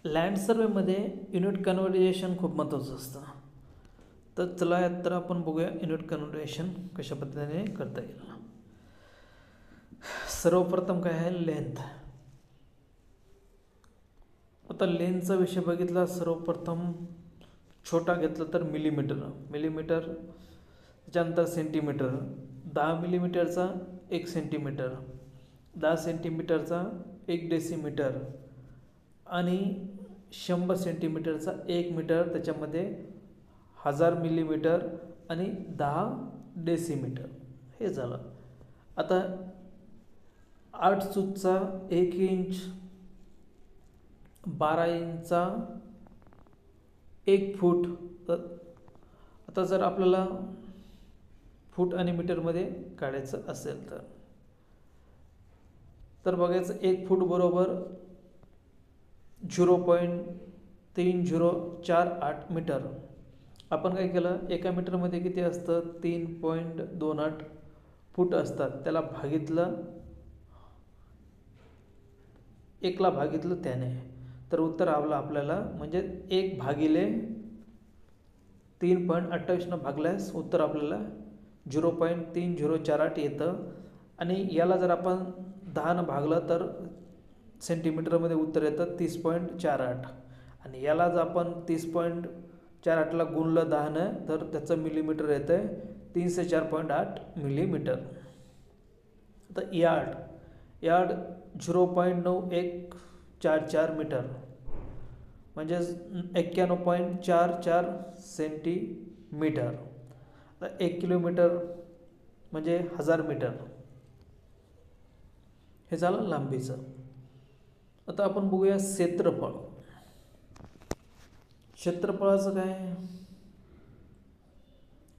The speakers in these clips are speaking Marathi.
लँड सर्वेमध्ये युनिट कन्व्हर्जेशन खूप महत्त्वाचं असतं. तर चला तर आपण बघूया युनिट कन्व्हर्जेशन कशा पद्धतीने करता येईल. सर्वप्रथम काय आहे, लेंथ. आता लेंथचा विषय बघितला, सर्वप्रथम छोटा घेतला तर मिलीमीटर, त्याच्यानंतर सेंटीमीटर, 10 मिलीमीटरचा 1 सेंटीमीटर, 10 सेंटीमीटरचा 1 डेसिमीटर आणि 100 सेंटीमीटरचा 1 मीटर, त्याच्यामध्ये 1000 मिलीमीटर आणि 10 डेसिमीटर. हे झालं. आता 8 सूतचा 1 इंच, 12 इंचचा 1 फूट. आता जर आपल्याला फूट आणि मीटरमध्ये काढायचं असेल तर बघायचं 1 फूट बरोबर 0.3048 मीटर. आपण काय केलं, एका मीटरमध्ये किती असतं, 3.28 फूट असतात. त्याला भागितलं, 1ला भागितलं त्याने, तर उत्तर आलं आपल्याला, म्हणजे 1 भागिले 3.28 न भागल्यास उत्तर आपल्याला 0.3048 येतं. आणि याला जर आपण 10 न भागलं तर सेंटीमीटरमध्ये उत्तर येतं 30.48. आणि याला जर आपण 30.48ला गुणलं 10 तर त्याचं मिलीमीटर येतं आहे 304.8 मिलीमीटर. आता यार्ड 0.9144 मीटर, म्हणजे 91.44 सेंटीमीटर. आता 1 किलोमीटर म्हणजे 1000 मीटर. हे झालं लांबीचं. आता आपण बघूया क्षेत्रफळ. क्षेत्रफळाचं काय,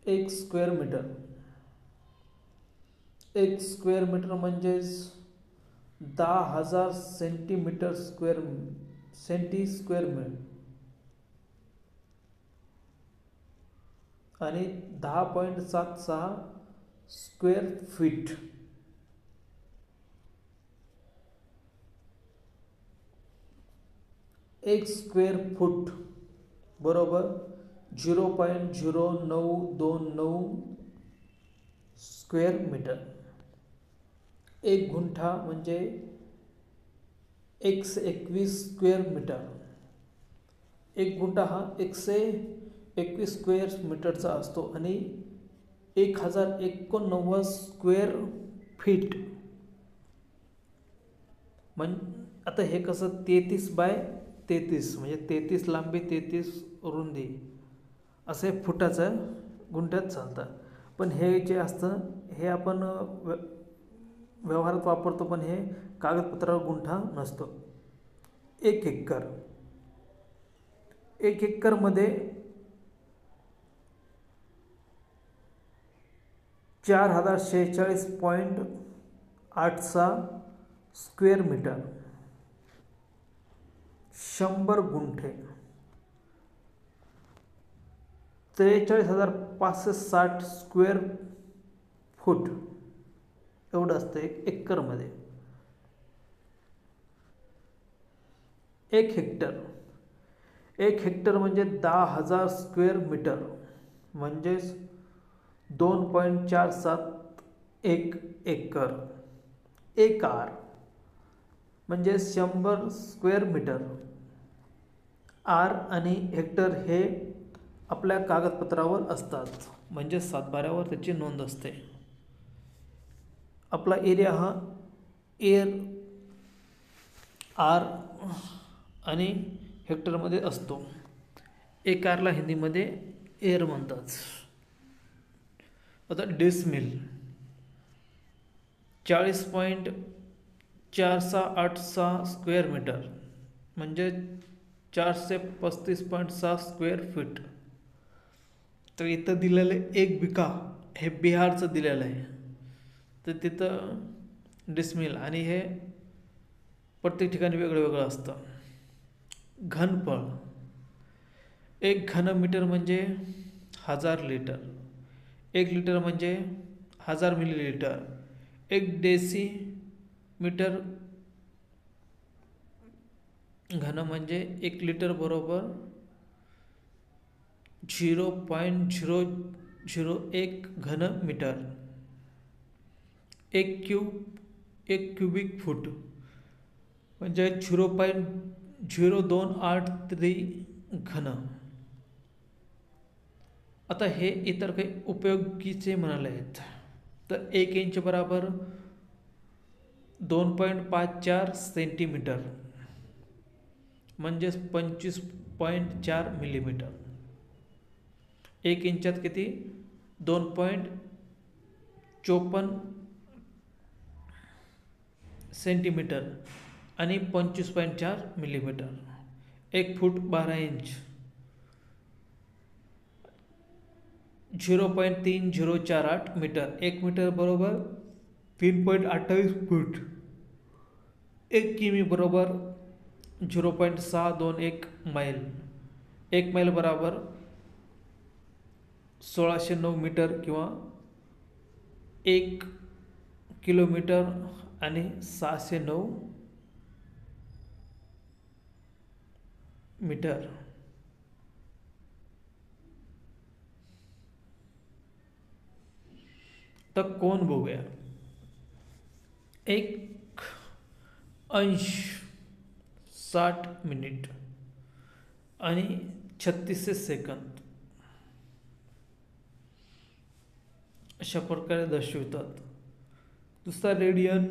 1 स्क्वेअर मीटर. 1 स्क्वेअर मीटर म्हणजेच 10,000 centimetre square, centi square metre, आणि 10.76 स्क्वेअर फीट. एक स्क्वेअर फूट बरोबर 0.0929 स्क्वेअर मीटर. एक गुंठा म्हणजे 121 स्क्वेअर मीटर. एक गुंठा हा 121 स्क्वेअर मीटरचा असतो आणि 1089 स्क्वेअर फीट. आता हे कसं, 33/33 म्हणजे 33 लांबी 33 रुंदी असे फुटाचं गुंठ्यात चालतं. पण हे जे असतं हे आपण व्यवहारात वापरतो, पण हे कागदपत्रावर गुंठा नसतो. 1 एकर. 1 एकरमध्ये 4046.86 स्क्वेअर मीटर. 100 गुंठे 43,560 स्क्वेअर फूट एवढं असतं 1 एकरमध्ये. 1 हेक्टर म्हणजे 10,000 स्क्वेअर मीटर, म्हणजेच 2.47 एकर. एकार म्हणजे 100 स्क्वेअर मीटर. आर आणि हेक्टर हे आपल्या कागदपत्रावर असतात, म्हणजे सातबाऱ्यावर त्याची नोंद असते. आपला एरिया हा आर आणि हेक्टरमध्ये असतो. एकारला हिंदीमध्ये एअर म्हणतात. आता डेसिमील 40.4686 स्क्वेअर मीटर, म्हणजे 435.6 स्क्वेअर फीट. तर इथं दिलेलं 1 बिघा हे बिहारचं दिलेलं आहे, तर तिथं डेसिमील, आणि हे प्रत्येक ठिकाणी वेगळं वेगळं असतं. घनफळ 1 घनमीटर म्हणजे 1000 लिटर. 1 लिटर म्हणजे 1000 मिलीलिटर. 1 डेसिमीटर घन म्हणजे 1 लिटर बरोबर 0.001 घन मीटर. एक क्युबिक फूट म्हणजे 0.0283 घन. आता हे इतर काही उपयोगीचे म्हणाले आहेत. तर 1 इंच बराबर 2.54 सेंटीमीटर म्हणजेच 25.4 मिलीमीटर. 1 इंचात किती? 2.54 सेंटीमीटर आणि 25.4 मिलीमीटर. 1 फूट 12 इंच 0.3048 मीटर. 1 मीटर बरोबर 3.28 फूट. 1 किमी बरोबर 0.621 मैल. 1 मैल बराबर 1609 मीटर किंवा 1 किलोमीटर आणि 609 मीटर. तर कोण बघूया. 1 अंश 60 मिनिट आणि 36 सेकंद अशा प्रकारे दर्शवितात. दुसरा रेडियन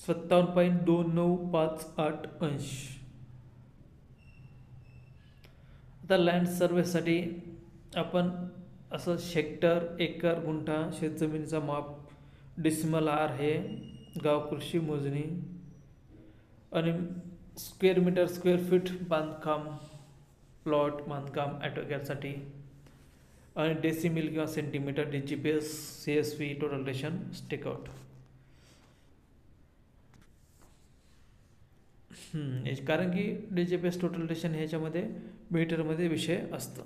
57.2958 अंश. आता लँड सर्वेसाठी आपण असं हेक्टर, एकर, गुंठा, शेतजमिनीचा माप, डेसिमल आर हे गाव कृषी मोजणी आणि स्क्वेअर मीटर, स्क्वेअर फीट बांधकाम, प्लॉट बांधकाम ॲटोकॅरसाठी आणि डेसिमिल किंवा centimetre, DGPS, CSV, total station, stakeout. कारण की DGPS टोटल रेशन ह्याच्यामध्ये मीटरमध्ये विषय असतं.